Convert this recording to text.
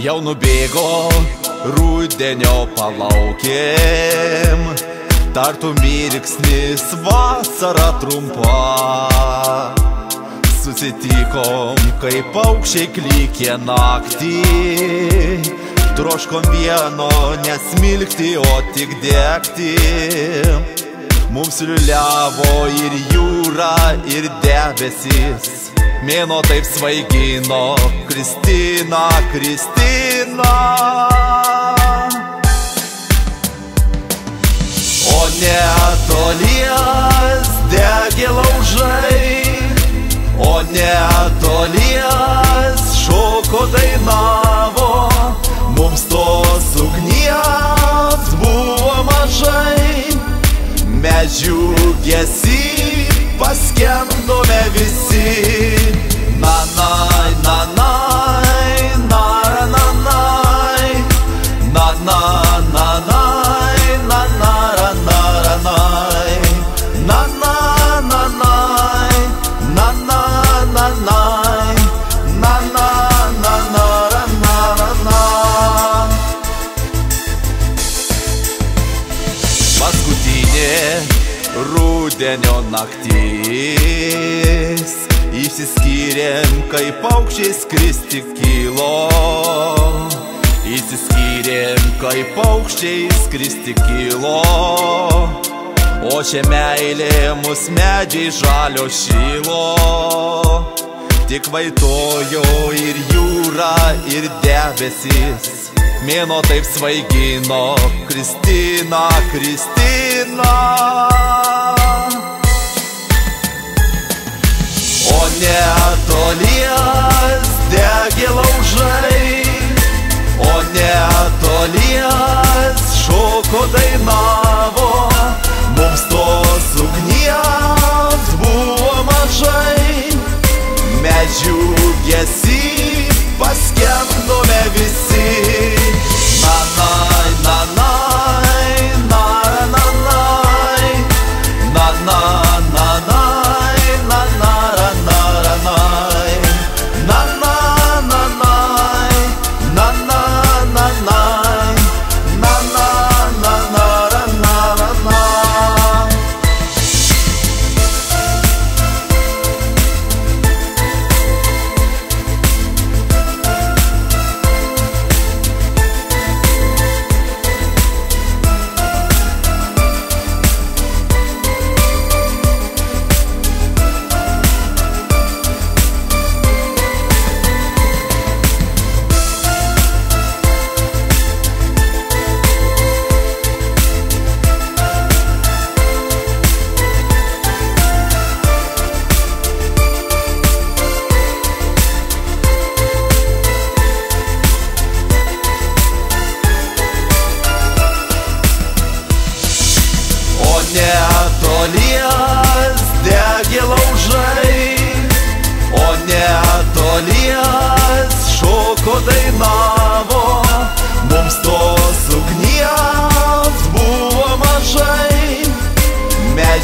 Jau nubėgo rudenio palaukėm, tartum mirksnis vasara trumpa. Susitikom, kaip paukščiai klykė naktį, troškom vieno nesmilkti, o tik degti. Mums liuliavo ir jūra, ir debesis, mėnuo taip svaigino, Kristina, Kristina. O netolies degė laužai, o netolies šoko dainavo. Mums tos ugnies buvo mažai, mes džiugesį paskendome visi. Nanai, nanai, narananai, nanananai, nanarananai, nanananai, nanananai, nanananarananai. Paskutinė rudenio naktis, išsiskyrėm, kai paukščiai skristi kilo. Išsiskyrėm, kai paukščiai skristi kilo. O čia meilė mus medžiai žalio šilo. Tik vaitojo ir jūra, ir debesis, mėnuo taip svaigino, Kristina, Kristina. O netolies degė laužai, o netolies šoko dainavo. Mums tos ugnies buvo mažai, mes džiugesį paskendome visi. Nanai, nanai, narananai, nanananai, nanarananai, nanananai, nanananai, nanananarananai. Netolies degė laužai, o netolies šoko dainavo. Mums tos ugnies buvo mažai, mes